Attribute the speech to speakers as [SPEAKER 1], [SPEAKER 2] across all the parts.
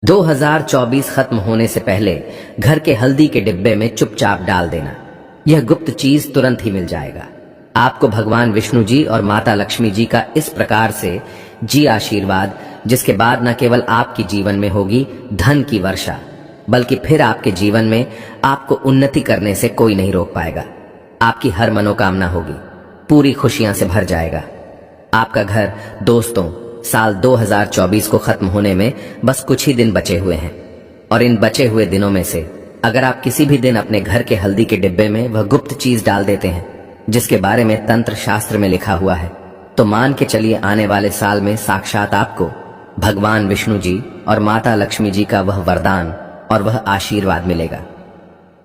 [SPEAKER 1] 2024 खत्म होने से पहले घर के हल्दी के डिब्बे में चुपचाप डाल देना। यह गुप्त चीज तुरंत ही मिल जाएगा। आपको भगवान विष्णु जी और माता लक्ष्मी जी का इस प्रकार से जी आशीर्वाद, जिसके बाद न केवल आपके जीवन में होगी धन की वर्षा, बल्कि फिर आपके जीवन में आपको उन्नति करने से कोई नहीं रोक पाएगा। आपकी हर मनोकामना होगी, पूरी खुशियां से भर जाएगा। आपका घर दोस्तों साल 2024 को खत्म होने में बस कुछ ही दिन बचे हुए हैं, और इन बचे हुए दिनों में से अगर आप किसी भी दिन अपने घर के हल्दी के डिब्बे में वह गुप्त चीज डाल देते हैं जिसके बारे में तंत्र शास्त्र में लिखा हुआ है, तो मान के चलिए आने वाले साल में साक्षात आपको भगवान विष्णु जी और माता लक्ष्मी जी का वह वरदान और वह आशीर्वाद मिलेगा,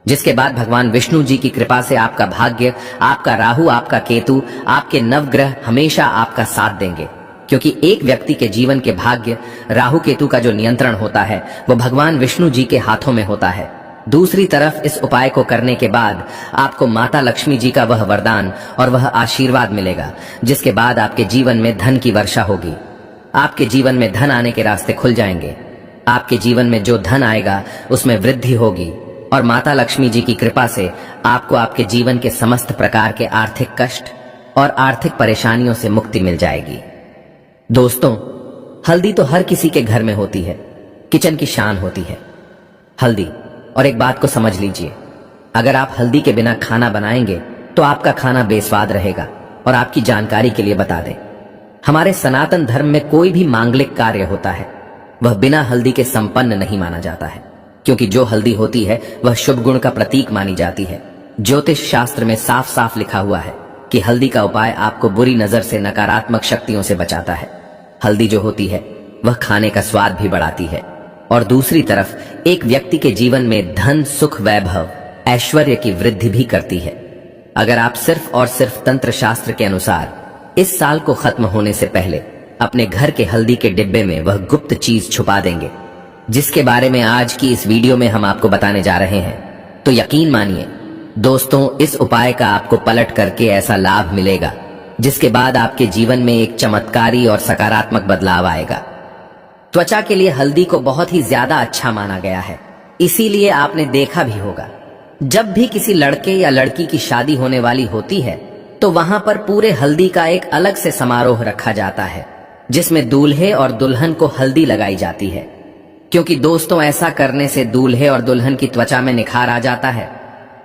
[SPEAKER 1] जिसके बाद भगवान विष्णु जी की कृपा से आपका भाग्य, आपका राहु, आपका केतु, आपके नवग्रह हमेशा आपका साथ देंगे। क्योंकि एक व्यक्ति के जीवन के भाग्य, राहु केतु का जो नियंत्रण होता है वो भगवान विष्णु जी के हाथों में होता है। दूसरी तरफ इस उपाय को करने के बाद आपको माता लक्ष्मी जी का वह वरदान और वह आशीर्वाद मिलेगा, जिसके बाद आपके जीवन में धन की वर्षा होगी। आपके जीवन में धन आने के रास्ते खुल जाएंगे। आपके जीवन में जो धन आएगा उसमें वृद्धि होगी, और माता लक्ष्मी जी की कृपा से आपको आपके जीवन के समस्त प्रकार के आर्थिक कष्ट और आर्थिक परेशानियों से मुक्ति मिल जाएगी। दोस्तों, हल्दी तो हर किसी के घर में होती है, किचन की शान होती है हल्दी। और एक बात को समझ लीजिए, अगर आप हल्दी के बिना खाना बनाएंगे तो आपका खाना बेस्वाद रहेगा। और आपकी जानकारी के लिए बता दें, हमारे सनातन धर्म में कोई भी मांगलिक कार्य होता है वह बिना हल्दी के संपन्न नहीं माना जाता है, क्योंकि जो हल्दी होती है वह शुभ गुण का प्रतीक मानी जाती है। ज्योतिष शास्त्र में साफ साफ लिखा हुआ है कि हल्दी का उपाय आपको बुरी नजर से, नकारात्मक शक्तियों से बचाता है। हल्दी जो होती है वह खाने का स्वाद भी बढ़ाती है, और दूसरी तरफ एक व्यक्ति के जीवन में धन, सुख, वैभव, ऐश्वर्य की वृद्धि भी करती है। अगर आप सिर्फ और सिर्फ तंत्र शास्त्र के अनुसार इस साल को खत्म होने से पहले अपने घर के हल्दी के डिब्बे में वह गुप्त चीज छुपा देंगे, जिसके बारे में आज की इस वीडियो में हम आपको बताने जा रहे हैं, तो यकीन मानिए दोस्तों, इस उपाय का आपको पलट करके ऐसा लाभ मिलेगा जिसके बाद आपके जीवन में एक चमत्कारी और सकारात्मक बदलाव आएगा। त्वचा के लिए हल्दी को बहुत ही ज्यादा अच्छा माना गया है, इसीलिए आपने देखा भी होगा जब भी किसी लड़के या लड़की की शादी होने वाली होती है तो वहां पर पूरे हल्दी का एक अलग से समारोह रखा जाता है, जिसमें दूल्हे और दुल्हन को हल्दी लगाई जाती है। क्योंकि दोस्तों, ऐसा करने से दूल्हे और दुल्हन की त्वचा में निखार आ जाता है।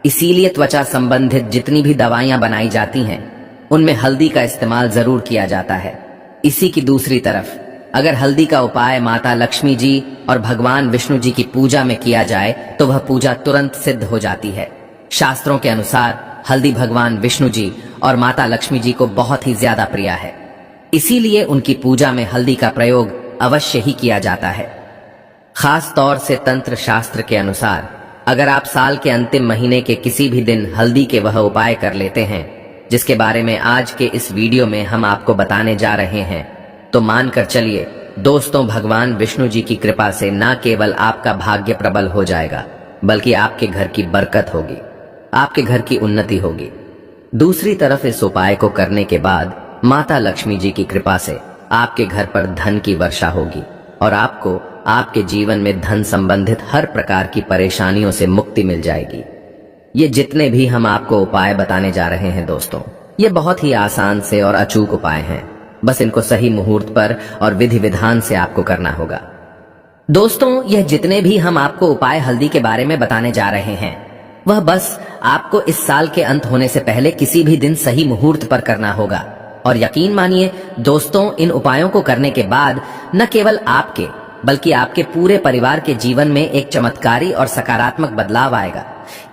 [SPEAKER 1] इसीलिए त्वचा संबंधित जितनी भी दवाइयां बनाई जाती हैं उनमें हल्दी का इस्तेमाल जरूर किया जाता है। इसी की दूसरी तरफ अगर हल्दी का उपाय माता लक्ष्मी जी और भगवान विष्णु जी की पूजा में किया जाए तो वह पूजा तुरंत सिद्ध हो जाती है। शास्त्रों के अनुसार हल्दी भगवान विष्णु जी और माता लक्ष्मी जी को बहुत ही ज्यादा प्रिय है, इसीलिए उनकी पूजा में हल्दी का प्रयोग अवश्य ही किया जाता है। खास तौर से तंत्र शास्त्र के अनुसार अगर आप साल के अंतिम महीने के किसी भी दिन हल्दी के वह उपाय कर लेते हैं जिसके बारे में आज के इस वीडियो में हम आपको बताने जा रहे हैं, तो मानकर चलिए दोस्तों, भगवान विष्णु जी की कृपा से न केवल आपका भाग्य प्रबल हो जाएगा, बल्कि आपके घर की बरकत होगी, आपके घर की उन्नति होगी। दूसरी तरफ इस उपाय को करने के बाद माता लक्ष्मी जी की कृपा से आपके घर पर धन की वर्षा होगी, और आपको आपके जीवन में धन संबंधित हर प्रकार की परेशानियों से मुक्ति मिल जाएगी। ये जितने भी हम आपको उपाय बताने जा रहे हैं दोस्तों, ये बहुत ही आसान से और अचूक उपाय हैं। बस इनको सही मुहूर्त पर और विधि विधान से आपको करना होगा। दोस्तों, यह जितने भी हम आपको उपाय हल्दी के बारे में बताने जा रहे हैं वह बस आपको इस साल के अंत होने से पहले किसी भी दिन सही मुहूर्त पर करना होगा। और यकीन मानिए दोस्तों, इन उपायों को करने के बाद न केवल आपके बल्कि आपके पूरे परिवार के जीवन में एक चमत्कारी और सकारात्मक बदलाव आएगा।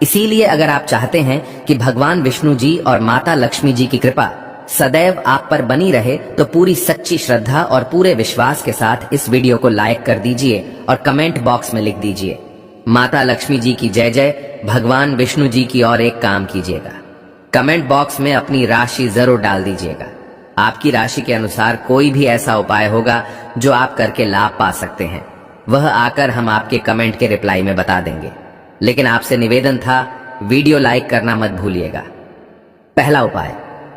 [SPEAKER 1] इसीलिए अगर आप चाहते हैं कि भगवान विष्णु जी और माता लक्ष्मी जी की कृपा सदैव आप पर बनी रहे, तो पूरी सच्ची श्रद्धा और पूरे विश्वास के साथ इस वीडियो को लाइक कर दीजिए और कमेंट बॉक्स में लिख दीजिए माता लक्ष्मी जी की जय जय, भगवान विष्णु जी की। और एक काम कीजिएगा, कमेंट बॉक्स में अपनी राशि जरूर डाल दीजिएगा। आपकी राशि के अनुसार कोई भी ऐसा उपाय होगा जो आप करके लाभ पा सकते हैं, वह आकर हम आपके कमेंट के रिप्लाई में बता देंगे। लेकिन आपसे निवेदन था, वीडियो लाइक करना मत भूलिएगा। पहला उपाय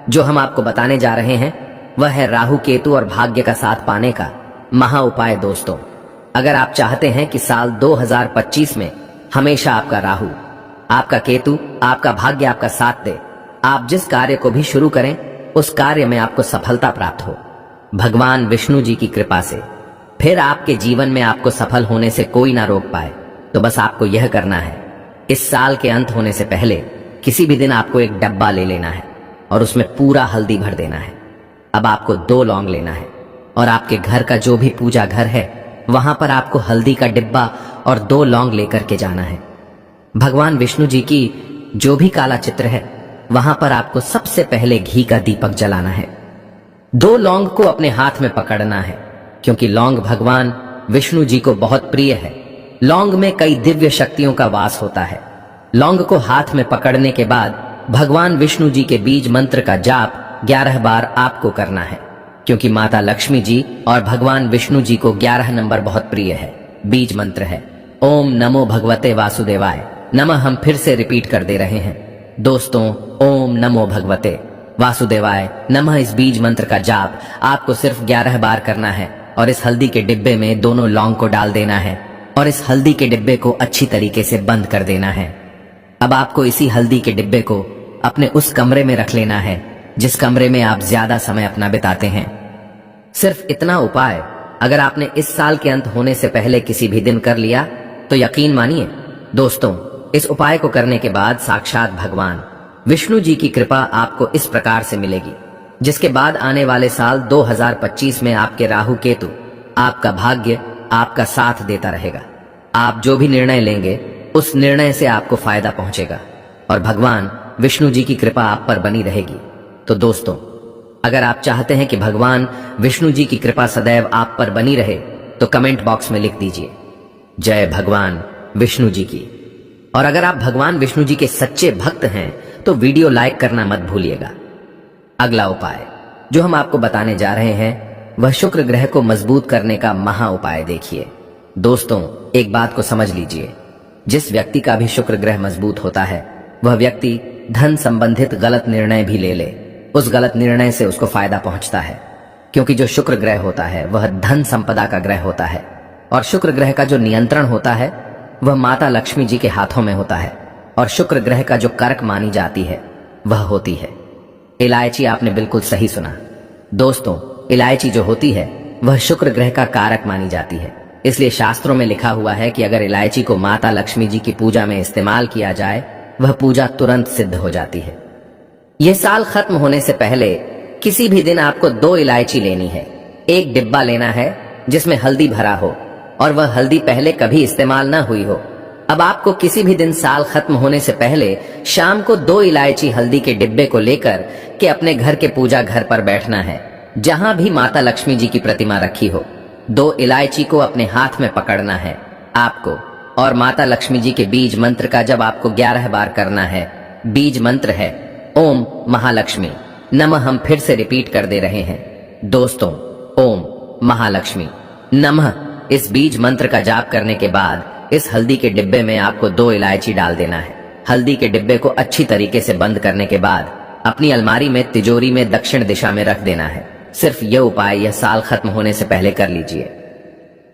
[SPEAKER 1] जो हम आपको बताने जा रहे हैं वह है राहु केतु और भाग्य का साथ पाने का महा उपाय। दोस्तों, अगर आप चाहते हैं कि साल 2025 में हमेशा आपका राहु, आपका केतु, आपका भाग्य आपका साथ दे, आप जिस कार्य को भी शुरू करें उस कार्य में आपको सफलता प्राप्त हो भगवान विष्णु जी की कृपा से, फिर आपके जीवन में आपको सफल होने से कोई ना रोक पाए, तो बस आपको यह करना है, इस साल के अंत होने से पहले किसी भी दिन आपको एक डब्बा ले लेना है और उसमें पूरा हल्दी भर देना है। अब आपको 2 लौंग लेना है और आपके घर का जो भी पूजा घर है वहां पर आपको हल्दी का डिब्बा और 2 लौंग लेकर के जाना है। भगवान विष्णु जी की जो भी काला चित्र है वहां पर आपको सबसे पहले घी का दीपक जलाना है। 2 लौंग को अपने हाथ में पकड़ना है, क्योंकि लौंग भगवान विष्णु जी को बहुत प्रिय है। लौंग में कई दिव्य शक्तियों का वास होता है। लौंग को हाथ में पकड़ने के बाद भगवान विष्णु जी के बीज मंत्र का जाप 11 बार आपको करना है, क्योंकि माता लक्ष्मी जी और भगवान विष्णु जी को 11 नंबर बहुत प्रिय है। बीज मंत्र है ओम नमो भगवते वासुदेवाय नमः। हम फिर से रिपीट कर दे रहे हैं दोस्तों, ओम नमो भगवते वासुदेवाय नमः। इस बीज मंत्र का जाप आपको सिर्फ 11 बार करना है और इस हल्दी के डिब्बे में दोनों लौंग को डाल देना है और इस हल्दी के डिब्बे को अच्छी तरीके से बंद कर देना है। अब आपको इसी हल्दी के डिब्बे को अपने उस कमरे में रख लेना है जिस कमरे में आप ज्यादा समय अपना बिताते हैं। सिर्फ इतना उपाय अगर आपने इस साल के अंत होने से पहले किसी भी दिन कर लिया तो यकीन मानिए दोस्तों, इस उपाय को करने के बाद साक्षात भगवान विष्णु जी की कृपा आपको इस प्रकार से मिलेगी, जिसके बाद आने वाले साल 2025 में आपके राहु केतु आपका भाग्य आपका साथ देता रहेगा। आप जो भी निर्णय लेंगे उस निर्णय से आपको फायदा पहुंचेगा और भगवान विष्णु जी की कृपा आप पर बनी रहेगी। तो दोस्तों, अगर आप चाहते हैं कि भगवान विष्णु जी की कृपा सदैव आप पर बनी रहे तो कमेंट बॉक्स में लिख दीजिए जय भगवान विष्णु जी की। और अगर आप भगवान विष्णु जी के सच्चे भक्त हैं तो वीडियो लाइक करना मत भूलिएगा। अगला उपाय जो हम आपको बताने जा रहे हैं वह शुक्र ग्रह को मजबूत करने का महा उपाय देखिए। दोस्तों, एक बात को समझ लीजिए, जिस व्यक्ति का भी शुक्र ग्रह मजबूत होता है वह व्यक्ति धन संबंधित गलत निर्णय भी ले ले, उस गलत निर्णय से उसको फायदा पहुंचता है, क्योंकि जो शुक्र ग्रह होता है वह धन संपदा का ग्रह होता है और शुक्र ग्रह का जो नियंत्रण होता है वह माता लक्ष्मी जी के हाथों में होता है और शुक्र ग्रह का जो कारक मानी जाती है वह होती है इलायची। आपने बिल्कुल सही सुना दोस्तों, इलायची जो होती है वह शुक्र ग्रह का कारक मानी जाती है। इसलिए शास्त्रों में लिखा हुआ है कि अगर इलायची को माता लक्ष्मी जी की पूजा में इस्तेमाल किया जाए वह पूजा तुरंत सिद्ध हो जाती है। यह साल खत्म होने से पहले किसी भी दिन आपको 2 इलायची लेनी है, एक डिब्बा लेना है जिसमें हल्दी भरा हो और वह हल्दी पहले कभी इस्तेमाल ना हुई हो। अब आपको किसी भी दिन साल खत्म होने से पहले शाम को 2 इलायची हल्दी के डिब्बे को लेकर के अपने घर के पूजा घर पर बैठना है जहां भी माता लक्ष्मी जी की प्रतिमा रखी हो। 2 इलायची को अपने हाथ में पकड़ना है आपको और माता लक्ष्मी जी के बीज मंत्र का जब आपको 11 बार करना है। बीज मंत्र है ओम महालक्ष्मी नमः। हम फिर से रिपीट कर दे रहे हैं दोस्तों, ओम महालक्ष्मी नमः। इस बीज मंत्र का जाप करने के बाद इस हल्दी के डिब्बे में आपको 2 इलायची डाल देना है। हल्दी के डिब्बे को अच्छी तरीके से बंद करने के बाद अपनी अलमारी में तिजोरी में दक्षिण दिशा में रख देना है। सिर्फ यह उपाय यह साल खत्म होने से पहले कर लीजिए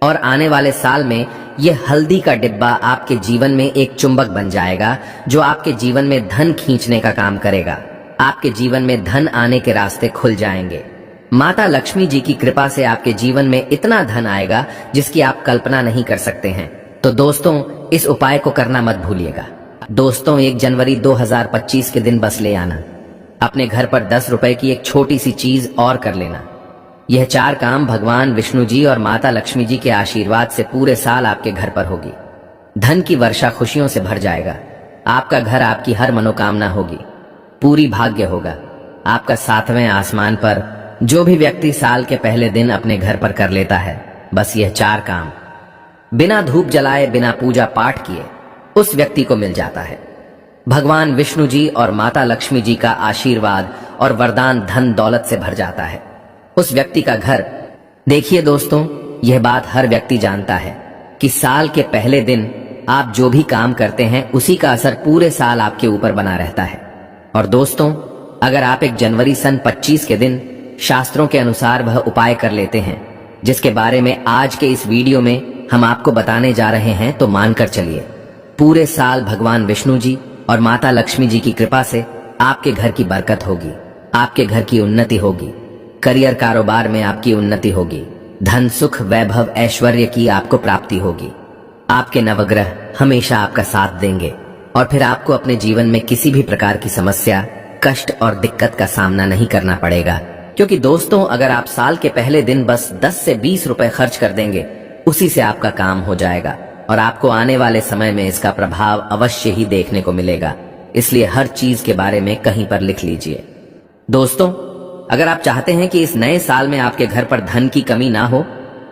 [SPEAKER 1] और आने वाले साल में यह हल्दी का डिब्बा आपके जीवन में एक चुंबक बन जाएगा जो आपके जीवन में धन खींचने का काम करेगा। आपके जीवन में धन आने के रास्ते खुल जाएंगे। माता लक्ष्मी जी की कृपा से आपके जीवन में इतना धन आएगा जिसकी आप कल्पना नहीं कर सकते हैं। तो दोस्तों, इस उपाय को करना मत भूलिएगा। दोस्तों, 1 जनवरी 2025 के दिन बस ले आना अपने घर पर 10 रुपए की एक छोटी सी चीज और कर लेना। यह 4 काम भगवान विष्णु जी और माता लक्ष्मी जी के आशीर्वाद से पूरे साल आपके घर पर होगी। धन की वर्षा खुशियों से भर जाएगा। आपका घर आपकी हर मनोकामना होगी, पूरी भाग्य होगा। आपका 7वें आसमान पर जो भी व्यक्ति साल के पहले दिन अपने घर पर कर लेता है बस यह 4 काम बिना धूप जलाए बिना पूजा पाठ किए उस व्यक्ति को मिल जाता है। भगवान विष्णु जी और माता लक्ष्मी जी का आशीर्वाद और वरदान धन दौलत से भर जाता है उस व्यक्ति का घर। देखिए दोस्तों, यह बात हर व्यक्ति जानता है कि साल के पहले दिन आप जो भी काम करते हैं उसी का असर पूरे साल आपके ऊपर बना रहता है। और दोस्तों, अगर आप 1 जनवरी सन 25 के दिन शास्त्रों के अनुसार वह उपाय कर लेते हैं जिसके बारे में आज के इस वीडियो में हम आपको बताने जा रहे हैं तो मानकर चलिए। पूरे साल भगवान विष्णु जी और माता लक्ष्मी जी की कृपा से आपके घर की बरकत होगी, आपके घर की उन्नति होगी, करियर कारोबार में आपकी उन्नति होगी, धन सुख वैभव ऐश्वर्य की आपको प्राप्ति होगी। आपके नवग्रह हमेशा आपका साथ देंगे और फिर आपको अपने जीवन में किसी भी प्रकार की समस्या, कष्ट और दिक्कत का सामना नहीं करना पड़ेगा। क्योंकि दोस्तों, अगर आप साल के पहले दिन बस 10 से 20 रुपए खर्च कर देंगे, उसी से आपका काम हो जाएगा और आपको आने वाले समय में इसका प्रभाव अवश्य ही देखने को मिलेगा। इसलिए हर चीज के बारे में कहीं पर लिख लीजिए। दोस्तों, अगर आप चाहते हैं कि इस नए साल में आपके घर पर धन की कमी ना हो,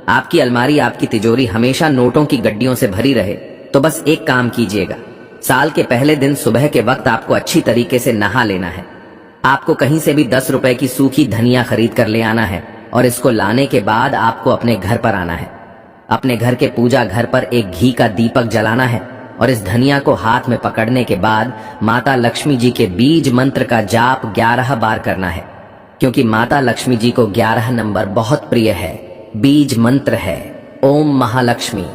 [SPEAKER 1] आपकी अलमारी, आपकी तिजोरी हमेशा नोटों की गड्डियों से भरी रहे, तो बस एक काम कीजिएगा। साल के पहले दिन सुबह के वक्त आपको अच्छी तरीके से नहा लेना है। आपको कहीं से भी 10 रुपए की सूखी धनिया खरीद कर ले आना है और इसको लाने के बाद आपको अपने घर पर आना है। अपने घर के पूजा घर पर एक घी का दीपक जलाना है और इस धनिया को हाथ में पकड़ने के बाद माता लक्ष्मी जी के बीज मंत्र का जाप 11 बार करना है। क्योंकि माता लक्ष्मी जी को 11 नंबर बहुत प्रिय है। बीज मंत्र है ओम महालक्ष्मी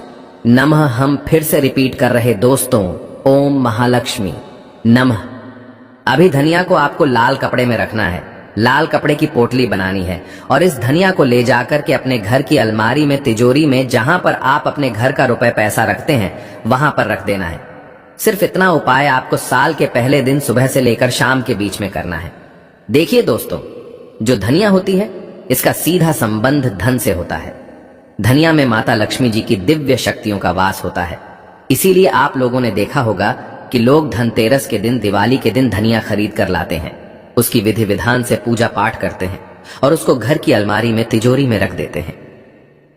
[SPEAKER 1] नमः। हम फिर से रिपीट कर रहे दोस्तों, ओम महालक्ष्मी नमः। अभी धनिया को आपको लाल कपड़े में रखना है, लाल कपड़े की पोटली बनानी है और इस धनिया को ले जाकर के अपने घर की अलमारी में, तिजोरी में, जहां पर आप अपने घर का रुपए पैसा रखते हैं, वहां पर रख देना है। सिर्फ इतना उपाय आपको साल के पहले दिन सुबह से लेकर शाम के बीच में करना है। देखिए दोस्तों, जो धनिया होती है, इसका सीधा संबंध धन से होता है। धनिया में माता लक्ष्मी जी की दिव्य शक्तियों का वास होता है। इसीलिए आप लोगों ने देखा होगा कि लोग धनतेरस के दिन, दिवाली के दिन धनिया खरीद कर लाते हैं, उसकी विधि विधान से पूजा पाठ करते हैं और उसको घर की अलमारी में, तिजोरी में रख देते हैं।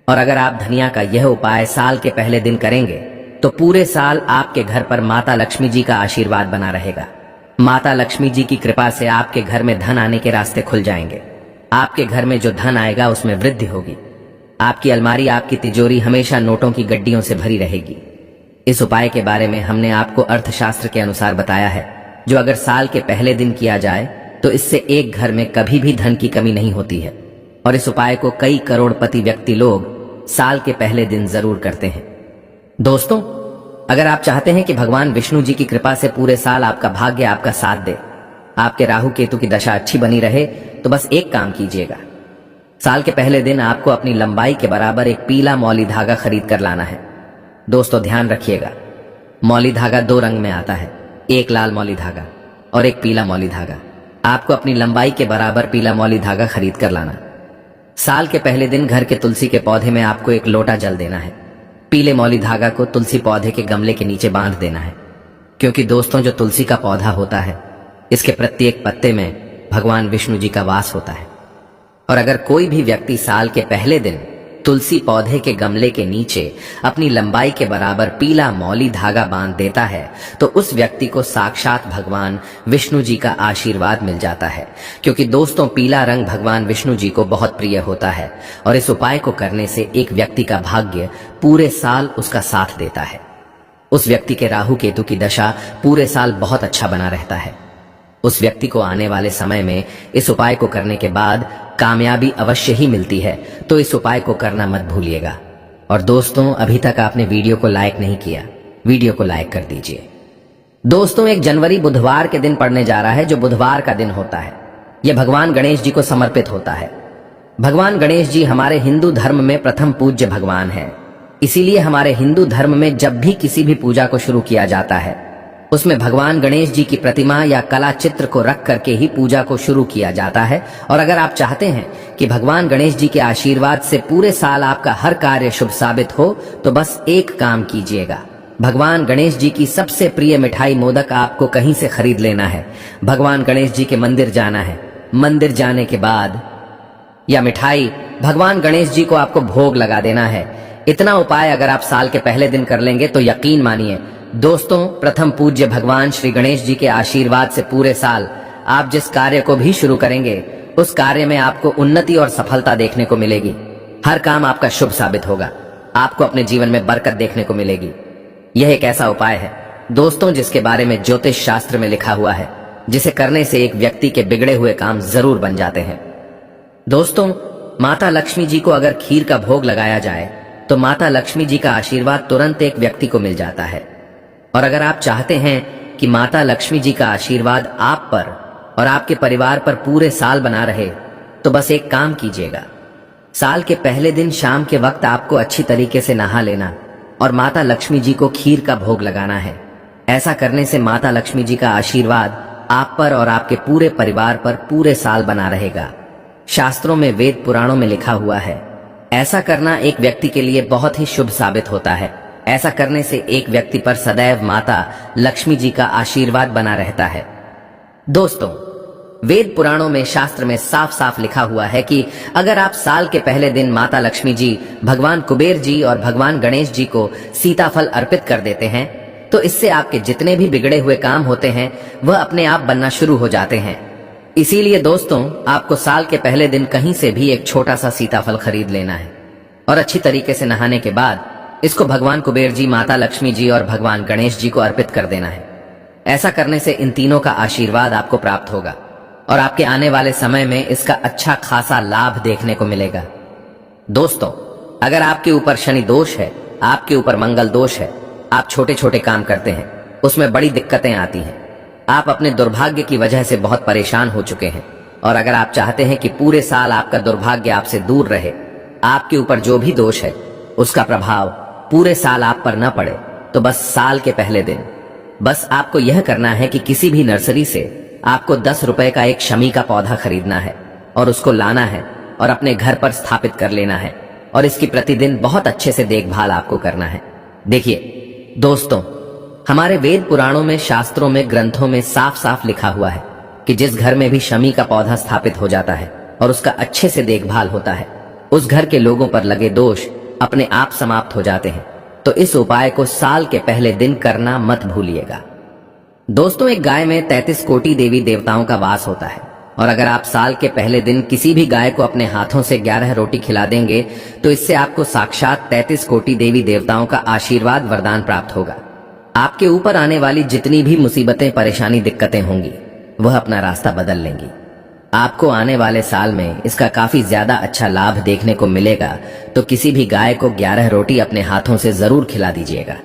[SPEAKER 1] और अगर आप धनिया का यह उपाय साल के पहले दिन करेंगे तो पूरे साल आपके घर पर माता लक्ष्मी जी का आशीर्वाद बना रहेगा। माता लक्ष्मी जी की कृपा से आपके घर में धन आने के रास्ते खुल जाएंगे। आपके घर में जो धन आएगा उसमें वृद्धि होगी। आपकी अलमारी, आपकी तिजोरी हमेशा नोटों की गड्डियों से भरी रहेगी। इस उपाय के बारे में हमने आपको अर्थशास्त्र के अनुसार बताया है, जो अगर साल के पहले दिन किया जाए तो इससे एक घर में कभी भी धन की कमी नहीं होती है। और इस उपाय को कई करोड़पति व्यक्ति लोग साल के पहले दिन जरूर करते हैं। दोस्तों, अगर आप चाहते हैं कि भगवान विष्णु जी की कृपा से पूरे साल आपका भाग्य आपका साथ दे, आपके राहु केतु की दशा अच्छी बनी रहे, तो बस एक काम कीजिएगा। साल के पहले दिन आपको अपनी लंबाई के बराबर एक पीला मौली धागा खरीद कर लाना है। दोस्तों ध्यान रखिएगा, मौली धागा 2 रंग में आता है, एक लाल मौली धागा और एक पीला मौली धागा। आपको अपनी लंबाई के बराबर पीला मौली धागा खरीद कर लाना। साल के पहले दिन घर के तुलसी के पौधे में आपको एक लोटा जल देना है। पीले मौली धागा को तुलसी पौधे के गमले के नीचे बांध देना है। क्योंकि दोस्तों, जो तुलसी का पौधा होता है, इसके प्रत्येक पत्ते में भगवान विष्णु जी का वास होता है। और अगर कोई भी व्यक्ति साल के पहले दिन तुलसी पौधे के गमले के नीचे अपनी लंबाई के बराबर पीला मौली धागा बांध देता है, तो उस व्यक्ति को साक्षात भगवान विष्णु जी का आशीर्वाद मिल जाता है। क्योंकि दोस्तों, पीला रंग भगवान विष्णु जी को बहुत प्रिय होता है और इस उपाय को करने से एक व्यक्ति का भाग्य पूरे साल उसका साथ देता है। उस व्यक्ति के राहु केतु की दशा पूरे साल बहुत अच्छा बना रहता है। उस व्यक्ति को आने वाले समय में इस उपाय को करने के बाद कामयाबी अवश्य ही मिलती है। तो इस उपाय को करना मत भूलिएगा। और दोस्तों, अभी तक आपने वीडियो को लाइक नहीं किया, वीडियो को लाइक कर दीजिए। दोस्तों, 1 जनवरी बुधवार के दिन पड़ने जा रहा है, जो बुधवार का दिन होता है, यह भगवान गणेश जी को समर्पित होता है। भगवान गणेश जी हमारे हिंदू धर्म में प्रथम पूज्य भगवान हैं। इसीलिए हमारे हिंदू धर्म में जब भी किसी भी पूजा को शुरू किया जाता है, उसमें भगवान गणेश जी की प्रतिमा या कला चित्र को रख करके ही पूजा को शुरू किया जाता है। और अगर आप चाहते हैं कि भगवान गणेश जी के आशीर्वाद से पूरे साल आपका हर कार्य शुभ साबित हो, तो बस एक काम कीजिएगा। भगवान गणेश जी की सबसे प्रिय मिठाई मोदक आपको कहीं से खरीद लेना है। भगवान गणेश जी के मंदिर जाना है। मंदिर जाने के बाद या मिठाई भगवान गणेश जी को आपको भोग लगा देना है। इतना उपाय अगर आप साल के पहले दिन कर लेंगे तो यकीन मानिए दोस्तों, प्रथम पूज्य भगवान श्री गणेश जी के आशीर्वाद से पूरे साल आप जिस कार्य को भी शुरू करेंगे, उस कार्य में आपको उन्नति और सफलता देखने को मिलेगी। हर काम आपका शुभ साबित होगा। आपको अपने जीवन में बरकत देखने को मिलेगी। यह एक ऐसा उपाय है दोस्तों, जिसके बारे में ज्योतिष शास्त्र में लिखा हुआ है, जिसे करने से एक व्यक्ति के बिगड़े हुए काम जरूर बन जाते हैं। दोस्तों, माता लक्ष्मी जी को अगर खीर का भोग लगाया जाए तो माता लक्ष्मी जी का आशीर्वाद तुरंत एक व्यक्ति को मिल जाता है। और अगर आप चाहते हैं कि माता लक्ष्मी जी का आशीर्वाद आप पर और आपके परिवार पर पूरे साल बना रहे, तो बस एक काम कीजिएगा। साल के पहले दिन शाम के वक्त आपको अच्छी तरीके से नहा लेना और माता लक्ष्मी जी को खीर का भोग लगाना है। ऐसा करने से माता लक्ष्मी जी का आशीर्वाद आप पर और आपके पूरे परिवार पर पूरे साल बना रहेगा। शास्त्रों में, वेद पुराणों में लिखा हुआ है, ऐसा करना एक व्यक्ति के लिए बहुत ही शुभ साबित होता है। ऐसा करने से एक व्यक्ति पर सदैव माता लक्ष्मी जी का आशीर्वाद बना रहता है। दोस्तों, वेद पुराणों में, शास्त्र में साफ साफ लिखा हुआ है कि अगर आप साल के पहले दिन माता लक्ष्मी जी, भगवान कुबेर जी और भगवान गणेश जी को सीताफल अर्पित कर देते हैं, तो इससे आपके जितने भी बिगड़े हुए काम होते हैं वह अपने आप बनना शुरू हो जाते हैं। इसीलिए दोस्तों, आपको साल के पहले दिन कहीं से भी एक छोटा सा सीताफल खरीद लेना है और अच्छी तरीके से नहाने के बाद इसको भगवान कुबेर जी, माता लक्ष्मी जी और भगवान गणेश जी को अर्पित कर देना है। ऐसा करने से इन तीनों का आशीर्वाद आपको प्राप्त होगा और आपके आने वाले समय में इसका अच्छा खासा लाभ देखने को मिलेगा। दोस्तों, अगर आपके ऊपर शनि दोष है, आपके ऊपर मंगल दोष है, आप छोटे छोटे काम करते हैं, उसमें बड़ी दिक्कतें आती हैं, आप अपने दुर्भाग्य की वजह से बहुत परेशान हो चुके हैं, और अगर आप चाहते हैं कि पूरे साल आपका दुर्भाग्य आपसे दूर रहे, आपके ऊपर जो भी दोष है उसका प्रभाव पूरे साल आप पर न पड़े, तो बस साल के पहले दिन बस आपको यह करना है कि किसी भी नर्सरी से आपको 10 रुपए का एक शमी का पौधा खरीदना है और उसको लाना है और अपने घर पर स्थापित कर लेना है और इसकी प्रतिदिन बहुत अच्छे से देखभाल आपको करना है। देखिए दोस्तों, हमारे वेद पुराणों में, शास्त्रों में, ग्रंथों में साफ साफ लिखा हुआ है कि जिस घर में भी शमी का पौधा स्थापित हो जाता है और उसका अच्छे से देखभाल होता है, उस घर के लोगों पर लगे दोष अपने आप समाप्त हो जाते हैं। तो इस उपाय को साल के पहले दिन करना मत भूलिएगा। दोस्तों, एक गाय में 33 कोटि देवी देवताओं का वास होता है और अगर आप साल के पहले दिन किसी भी गाय को अपने हाथों से 11 रोटी खिला देंगे, तो इससे आपको साक्षात 33 कोटि देवी देवताओं का आशीर्वाद, वरदान प्राप्त होगा। आपके ऊपर आने वाली जितनी भी मुसीबतें, परेशानी, दिक्कतें होंगी, वह अपना रास्ता बदल लेंगी। आपको आने वाले साल में इसका काफी ज्यादा अच्छा लाभ देखने को मिलेगा। तो किसी भी गाय को 11 रोटी अपने हाथों से जरूर खिला दीजिएगा।